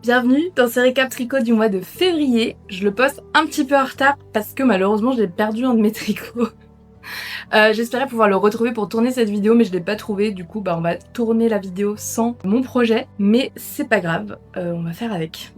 Bienvenue dans ce récap tricot du mois de février. Je le poste un petit peu en retard parce que malheureusement j'ai perdu un de mes tricots. J'espérais pouvoir le retrouver pour tourner cette vidéo mais je l'ai pas trouvé, du coup on va tourner la vidéo sans mon projet, mais c'est pas grave, on va faire avec.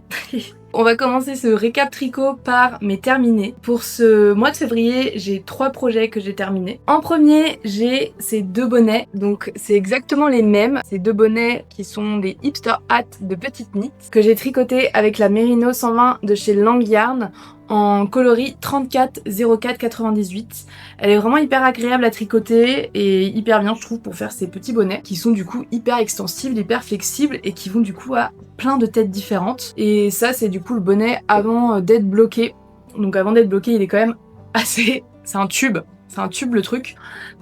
On va commencer ce récap tricot par mes terminés. Pour ce mois de février, j'ai 3 projets que j'ai terminés. En premier, j'ai ces 2 bonnets, donc c'est exactement les mêmes. Ces 2 bonnets qui sont des hipster hats de petite knit que j'ai tricoté avec la Merino 120 de chez Lang Yarn en coloris 34 04 98. Elle est vraiment hyper agréable à tricoter et hyper bien je trouve pour faire ces petits bonnets qui sont du coup hyper extensibles, hyper flexibles et qui vont du coup à plein de têtes différentes. Et ça c'est du coup le bonnet avant d'être bloqué. Donc avant d'être bloqué il est quand même assez... c'est un tube. C'est un tube le truc,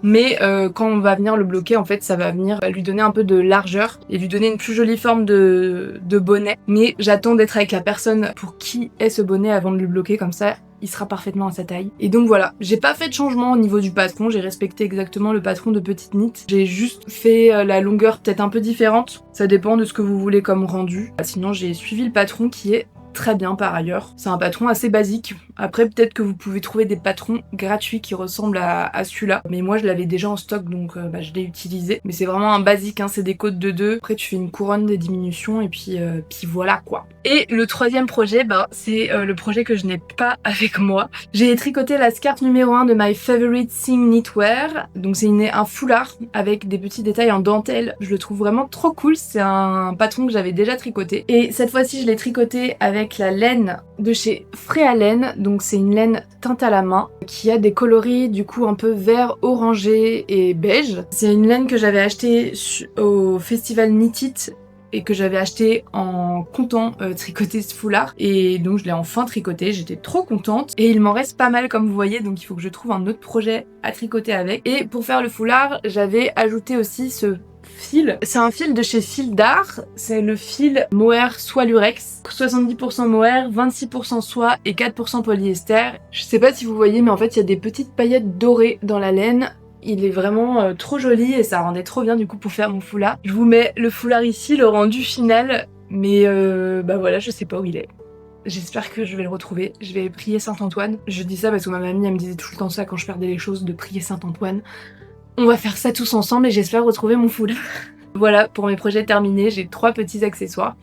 mais quand on va venir le bloquer, en fait, ça va venir lui donner un peu de largeur et lui donner une plus jolie forme de bonnet. Mais j'attends d'être avec la personne pour qui est ce bonnet avant de le bloquer, comme ça, il sera parfaitement à sa taille. Et donc voilà, j'ai pas fait de changement au niveau du patron, j'ai respecté exactement le patron de petite knit. J'ai juste fait la longueur peut-être un peu différente, ça dépend de ce que vous voulez comme rendu. Sinon, j'ai suivi le patron qui est très bien par ailleurs. C'est un patron assez basique. Après peut-être que vous pouvez trouver des patrons gratuits qui ressemblent à celui-là. Mais moi je l'avais déjà en stock donc je l'ai utilisé. Mais c'est vraiment un basique, hein, c'est des côtes de 2. Après tu fais une couronne, des diminutions et puis voilà quoi. Et le troisième projet, c'est le projet que je n'ai pas avec moi. J'ai tricoté la scarf numéro 1 de My Favorite Thing Knitwear. Donc c'est un foulard avec des petits détails en dentelle. Je le trouve vraiment trop cool. C'est un patron que j'avais déjà tricoté. Et cette fois-ci je l'ai tricoté avec la laine de chez Freya Laine, donc c'est une laine teinte à la main qui a des coloris du coup un peu vert, orangé et beige. C'est une laine que j'avais achetée au festival Knit It et que j'avais acheté en comptant tricoter ce foulard et donc je l'ai enfin tricoté, j'étais trop contente et il m'en reste pas mal comme vous voyez donc il faut que je trouve un autre projet à tricoter avec. Et pour faire le foulard j'avais ajouté aussi ce fil. C'est un fil de chez Fil d'Art, c'est le fil mohair soie lurex, 70% mohair, 26% soie et 4% polyester. Je sais pas si vous voyez mais en fait il y a des petites paillettes dorées dans la laine. Il est vraiment trop joli et ça rendait trop bien du coup pour faire mon foulard. Je vous mets le foulard ici, le rendu final, mais voilà je sais pas où il est. J'espère que je vais le retrouver. Je vais prier Saint-Antoine. Je dis ça parce que ma mamie elle me disait tout le temps ça quand je perdais les choses, de prier Saint-Antoine. On va faire ça tous ensemble et j'espère retrouver mon foulard. Voilà, pour mes projets terminés, j'ai 3 petits accessoires.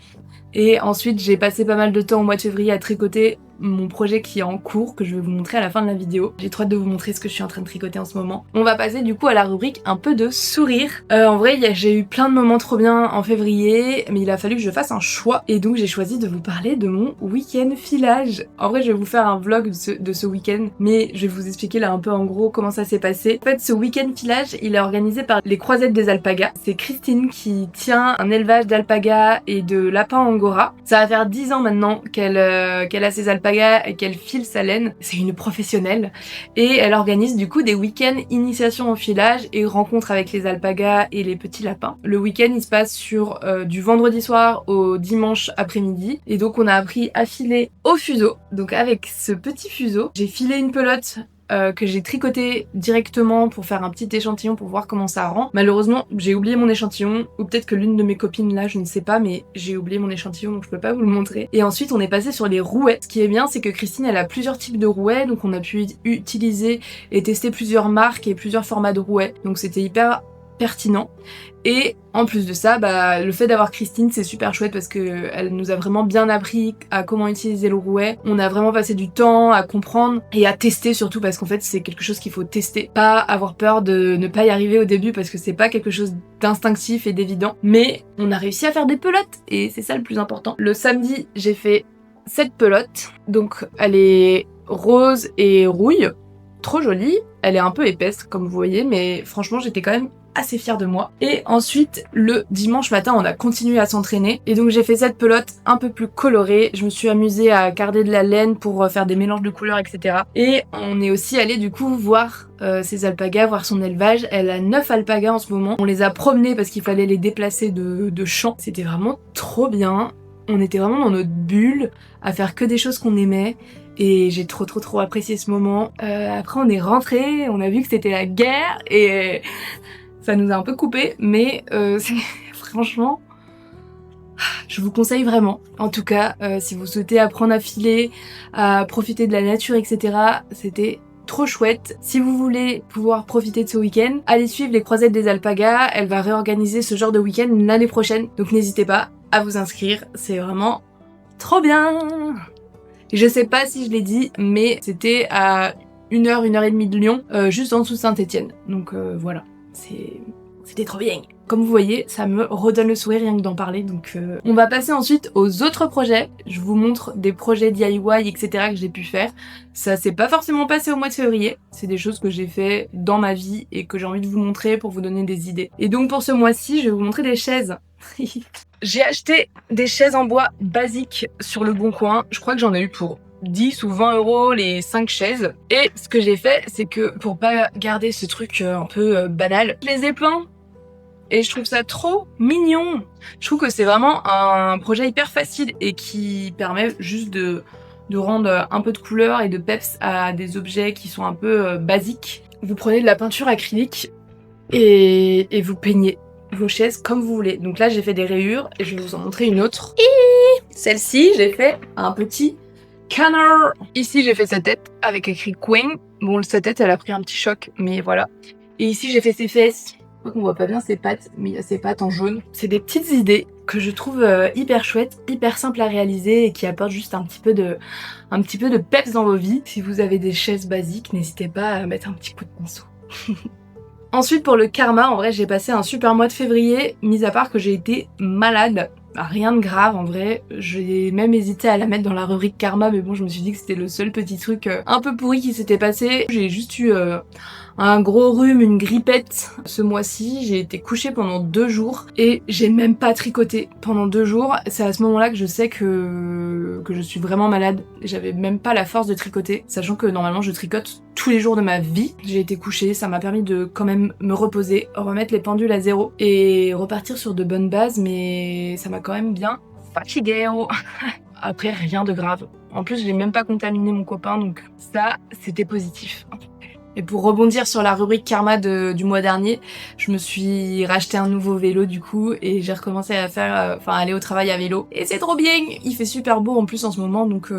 Et ensuite, j'ai passé pas mal de temps au mois de février à tricoter mon projet qui est en cours, que je vais vous montrer à la fin de la vidéo. J'ai trop hâte de vous montrer ce que je suis en train de tricoter en ce moment. On va passer du coup à la rubrique un peu de sourire. En vrai, j'ai eu plein de moments trop bien en février, mais il a fallu que je fasse un choix. Et donc j'ai choisi de vous parler de mon week-end filage. En vrai, je vais vous faire un vlog de ce week-end, mais je vais vous expliquer là un peu en gros comment ça s'est passé. En fait, ce week-end filage, il est organisé par les Croisettes des Alpagas. C'est Christine qui tient un élevage d'alpagas et de lapins angora. Ça va faire 10 ans maintenant qu'elle a ses alpagas et qu'elle file sa laine. C'est une professionnelle et elle organise du coup des week-ends initiation au filage et rencontres avec les alpagas et les petits lapins. Le week-end il se passe sur du vendredi soir au dimanche après-midi et donc on a appris à filer au fuseau. Donc avec ce petit fuseau, j'ai filé une pelote que j'ai tricoté directement pour faire un petit échantillon pour voir comment ça rend. Malheureusement, j'ai oublié mon échantillon, ou peut-être que l'une de mes copines là, je ne sais pas, mais j'ai oublié mon échantillon donc je peux pas vous le montrer. Et ensuite on est passé sur les rouets. Ce qui est bien, c'est que Christine elle a plusieurs types de rouets, donc on a pu utiliser et tester plusieurs marques et plusieurs formats de rouets. Donc c'était hyper pertinent. Et en plus de ça, le fait d'avoir Christine c'est super chouette parce que elle nous a vraiment bien appris à comment utiliser le rouet. On a vraiment passé du temps à comprendre et à tester surtout parce qu'en fait c'est quelque chose qu'il faut tester. Pas avoir peur de ne pas y arriver au début parce que c'est pas quelque chose d'instinctif et d'évident. Mais on a réussi à faire des pelotes et c'est ça le plus important. Le samedi j'ai fait cette pelote. Donc elle est rose et rouille. Trop jolie. Elle est un peu épaisse comme vous voyez mais franchement j'étais quand même assez fière de moi. Et ensuite le dimanche matin on a continué à s'entraîner et donc j'ai fait cette pelote un peu plus colorée. Je me suis amusée à garder de la laine pour faire des mélanges de couleurs etc. Et on est aussi allé du coup voir ses alpagas, voir son élevage. Elle a 9 alpagas en ce moment. On les a promenés parce qu'il fallait les déplacer de champ. C'était vraiment trop bien. On était vraiment dans notre bulle à faire que des choses qu'on aimait. Et j'ai trop apprécié ce moment. Après on est rentré, on a vu que c'était la guerre et ça nous a un peu coupé, mais franchement, Je vous conseille vraiment. En tout cas, si vous souhaitez apprendre à filer, à profiter de la nature, etc., c'était trop chouette. Si vous voulez pouvoir profiter de ce week-end, allez suivre les Croisettes des Alpagas. Elle va réorganiser ce genre de week-end l'année prochaine. Donc n'hésitez pas à vous inscrire. C'est vraiment trop bien. Je sais pas si je l'ai dit, mais c'était à 1 heure et demie de Lyon, juste en dessous de Saint-Étienne. Donc voilà, c'était trop bien. Comme vous voyez, ça me redonne le sourire rien que d'en parler, donc on va passer ensuite aux autres projets. Je vous montre des projets DIY, etc. que j'ai pu faire. Ça s'est pas forcément passé au mois de février, c'est des choses que j'ai fait dans ma vie et que j'ai envie de vous montrer pour vous donner des idées. Et donc pour ce mois-ci, je vais vous montrer des chaises. J'ai acheté des chaises en bois basiques sur le Bon Coin, je crois que j'en ai eu pour 10 ou 20 euros les 5 chaises. Et ce que j'ai fait, c'est que pour pas garder ce truc un peu banal, je les ai peints. Et je trouve ça trop mignon. Je trouve que c'est vraiment un projet hyper facile et qui permet juste de rendre un peu de couleur et de peps à des objets qui sont un peu basiques. Vous prenez de la peinture acrylique et vous peignez vos chaises comme vous voulez. Donc là, j'ai fait des rayures et je vais vous en montrer une autre. Et celle-ci, j'ai fait un petit canard. Ici, j'ai fait sa tête avec écrit Queen. Bon, sa tête, elle a pris un petit choc, mais voilà. Et ici, j'ai fait ses fesses. Je crois qu'on voit pas bien ses pattes, mais il y a ses pattes en jaune. C'est des petites idées que je trouve hyper chouettes, hyper simples à réaliser et qui apportent juste un petit peu de peps dans vos vies. Si vous avez des chaises basiques, n'hésitez pas à mettre un petit coup de pinceau. Ensuite, pour le karma, en vrai, j'ai passé un super mois de février, mis à part que j'ai été malade. Rien de grave en vrai, j'ai même hésité à la mettre dans la rubrique karma, mais bon, je me suis dit que c'était le seul petit truc un peu pourri qui s'était passé. J'ai juste eu un gros rhume, une grippette ce mois-ci. J'ai été couchée pendant 2 jours et j'ai même pas tricoté pendant 2 jours. C'est à ce moment-là que je sais que je suis vraiment malade. J'avais même pas la force de tricoter, sachant que normalement je tricote tous les jours de ma vie. J'ai été couchée, ça m'a permis de quand même me reposer, remettre les pendules à zéro et repartir sur de bonnes bases, mais ça m'a quand même bien fatiguée. Après, rien de grave. En plus, j'ai même pas contaminé mon copain, donc ça, c'était positif. Et pour rebondir sur la rubrique karma du mois dernier, je me suis racheté un nouveau vélo du coup et j'ai recommencé à aller au travail à vélo. Et c'est trop bien, il fait super beau en plus en ce moment, donc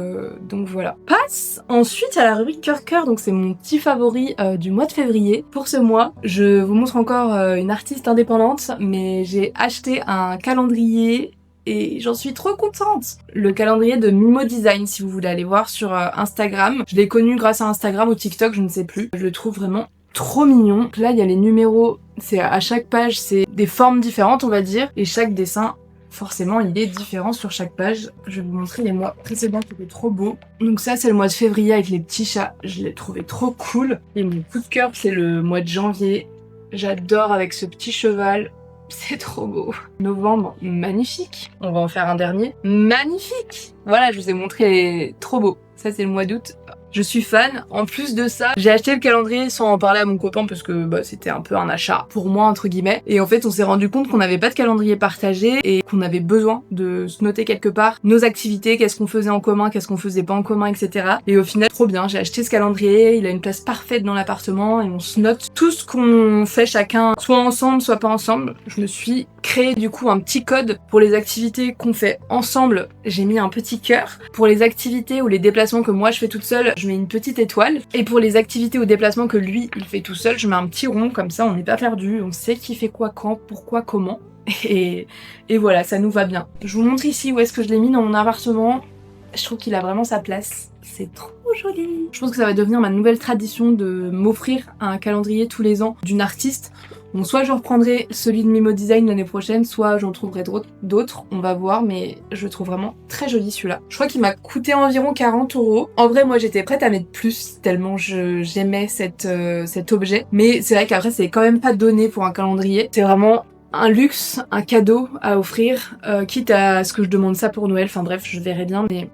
voilà. Passe ensuite à la rubrique cœur, donc c'est mon petit favori du mois de février. Pour ce mois, je vous montre encore une artiste indépendante, mais j'ai acheté un calendrier et j'en suis trop contente. Le calendrier de Mimo Design, si vous voulez aller voir sur Instagram. Je l'ai connu grâce à Instagram ou TikTok, je ne sais plus. Je le trouve vraiment trop mignon. Là, il y a les numéros, c'est à chaque page, c'est des formes différentes, on va dire, et chaque dessin, forcément, il est différent sur chaque page. Je vais vous montrer les mois précédents qui étaient trop beaux. Donc ça, c'est le mois de février avec les petits chats. Je l'ai trouvé trop cool. Et mon coup de cœur, c'est le mois de janvier. J'adore avec ce petit cheval. C'est trop beau. Novembre, magnifique. On va en faire un dernier. Magnifique. Voilà, je vous ai montré trop beau. Ça, c'est le mois d'août. Je suis fan. En plus de ça, j'ai acheté le calendrier sans en parler à mon copain parce que c'était un peu un achat pour moi entre guillemets. Et en fait, on s'est rendu compte qu'on n'avait pas de calendrier partagé et qu'on avait besoin de se noter quelque part nos activités, qu'est-ce qu'on faisait en commun, qu'est-ce qu'on faisait pas en commun, etc. Et au final, trop bien. J'ai acheté ce calendrier. Il a une place parfaite dans l'appartement et on se note tout ce qu'on fait chacun, soit ensemble, soit pas ensemble. Je me suis créé du coup un petit code pour les activités qu'on fait ensemble. J'ai mis un petit cœur. Pour les activités ou les déplacements que moi je fais toute seule, je mets une petite étoile. Et pour les activités ou déplacements que lui, il fait tout seul, je mets un petit rond, comme ça on n'est pas perdu, on sait qui fait quoi, quand, pourquoi, comment. Et voilà, ça nous va bien. Je vous montre ici où est-ce que je l'ai mis dans mon appartement. Je trouve qu'il a vraiment sa place. C'est trop joli. Je pense que ça va devenir ma nouvelle tradition de m'offrir un calendrier tous les ans d'une artiste. Bon, soit je reprendrai celui de Mimo Design l'année prochaine, soit j'en trouverai d'autres, on va voir, mais je le trouve vraiment très joli celui-là. Je crois qu'il m'a coûté environ 40 euros. En vrai, moi j'étais prête à mettre plus, tellement j'aimais cet objet. Mais c'est vrai qu'après, c'est quand même pas donné pour un calendrier. C'est vraiment un luxe, un cadeau à offrir, quitte à ce que je demande ça pour Noël. Enfin bref, je verrai bien, mais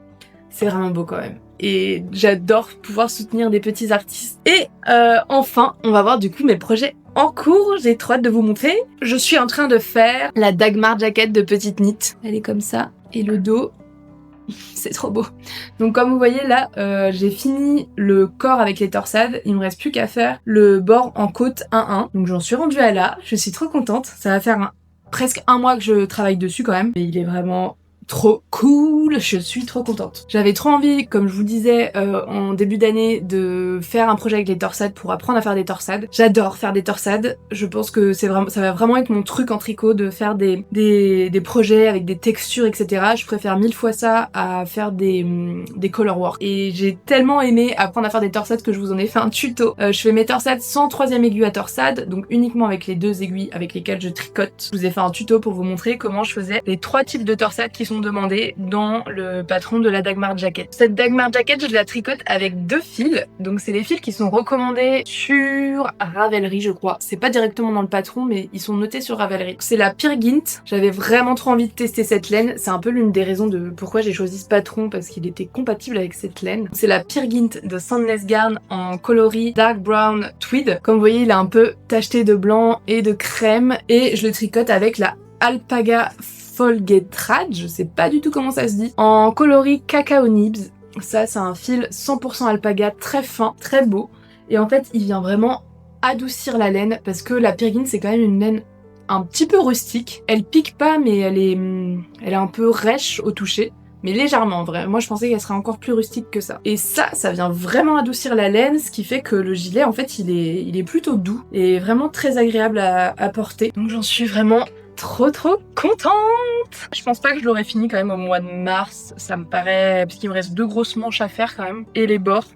c'est vraiment beau quand même. Et j'adore pouvoir soutenir des petits artistes. Et enfin, on va voir du coup mes projets en cours. J'ai trop hâte de vous montrer. Je suis en train de faire la Dagmar jacket de Petite Knit. Elle est comme ça. Et le dos, c'est trop beau. Donc comme vous voyez là, j'ai fini le corps avec les torsades. Il me reste plus qu'à faire le bord en côte 1-1. Donc j'en suis rendue à là. Je suis trop contente. Ça va faire presque un mois que je travaille dessus quand même. Et il est vraiment trop cool, je suis trop contente. J'avais trop envie, comme je vous disais en début d'année, de faire un projet avec les torsades pour apprendre à faire des torsades. J'adore faire des torsades, je pense que ça va vraiment être mon truc en tricot de faire des projets avec des textures, etc. Je préfère 1000 fois ça à faire des colorwork. Et j'ai tellement aimé apprendre à faire des torsades que je vous en ai fait un tuto. Je fais mes torsades sans troisième aiguille à torsade, donc uniquement avec les 2 aiguilles avec lesquelles je tricote. Je vous ai fait un tuto pour vous montrer comment je faisais les 3 types de torsades qui sont demandés dans le patron de la Dagmar Jacket. Cette Dagmar Jacket, je la tricote avec 2 fils, donc c'est les fils qui sont recommandés sur Ravelry, je crois. C'est pas directement dans le patron, mais ils sont notés sur Ravelry. C'est la Peer Gynt. J'avais vraiment trop envie de tester cette laine. C'est un peu l'une des raisons de pourquoi j'ai choisi ce patron, parce qu'il était compatible avec cette laine. C'est la Peer Gynt de Sandnes Garn en coloris Dark Brown Tweed. Comme vous voyez, il est un peu tacheté de blanc et de crème, et je le tricote avec la Alpaga Folgetrad, je sais pas du tout comment ça se dit, en coloris Cacao Nibs. Ça, c'est un fil 100% alpaga, très fin, très beau. Et en fait, il vient vraiment adoucir la laine, parce que la Peer Gynt, c'est quand même une laine un petit peu rustique. Elle pique pas, mais elle est un peu rêche au toucher. Mais légèrement, en vrai. Moi, je pensais qu'elle serait encore plus rustique que ça. Et ça vient vraiment adoucir la laine, ce qui fait que le gilet, en fait, il est plutôt doux et vraiment très agréable à porter. Donc j'en suis vraiment trop contente. Je pense pas que je l'aurais fini quand même au mois de mars, ça me paraît, parce qu'il me reste 2 grosses manches à faire quand même, et les bords.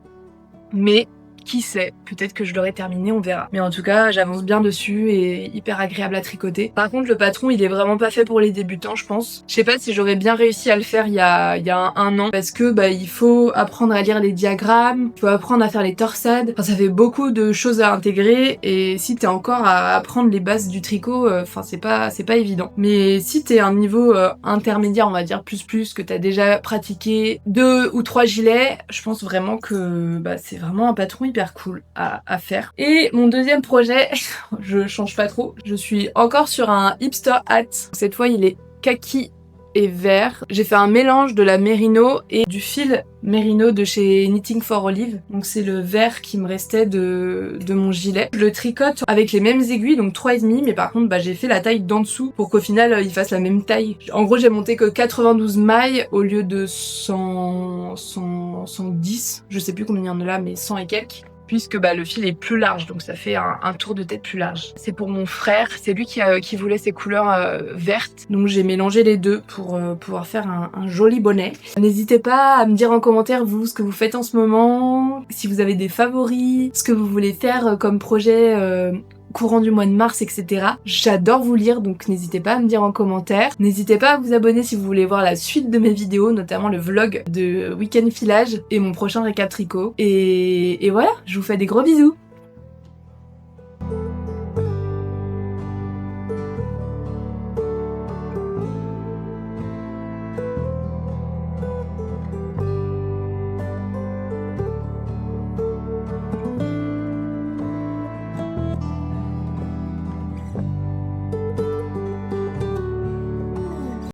Mais qui sait, peut-être que je l'aurai terminé, on verra. Mais en tout cas, j'avance bien dessus et hyper agréable à tricoter. Par contre, le patron, il est vraiment pas fait pour les débutants, je pense. Je sais pas si j'aurais bien réussi à le faire il y a un an, parce que il faut apprendre à lire les diagrammes, il faut apprendre à faire les torsades. Enfin, ça fait beaucoup de choses à intégrer, et si t'es encore à apprendre les bases du tricot, enfin, c'est pas évident. Mais si t'es à un niveau intermédiaire, on va dire plus, que t'as déjà pratiqué 2 ou 3 gilets, je pense vraiment que c'est vraiment un patron hyper cool à faire. Et mon deuxième projet, je change pas trop, je suis encore sur un hipster hat. Cette fois, il est kaki et vert. J'ai fait un mélange de la Merino et du fil Merino de chez Knitting for Olive. Donc c'est le vert qui me restait de mon gilet. Je le tricote avec les mêmes aiguilles, donc 3,5, mais par contre j'ai fait la taille d'en dessous pour qu'au final il fasse la même taille. En gros, j'ai monté que 92 mailles au lieu de 110. Je sais plus combien il y en a là, mais 100 et quelques. Puisque le fil est plus large, donc ça fait un tour de tête plus large. C'est pour mon frère, c'est lui qui voulait ces couleurs vertes, donc j'ai mélangé les deux pour pouvoir faire un joli bonnet. N'hésitez pas à me dire en commentaire vous ce que vous faites en ce moment, si vous avez des favoris, ce que vous voulez faire comme projet courant du mois de mars, etc. J'adore vous lire, donc n'hésitez pas à me dire en commentaire. N'hésitez pas à vous abonner si vous voulez voir la suite de mes vidéos, notamment le vlog de week-end filage et mon prochain récap tricot. Et voilà, je vous fais des gros bisous.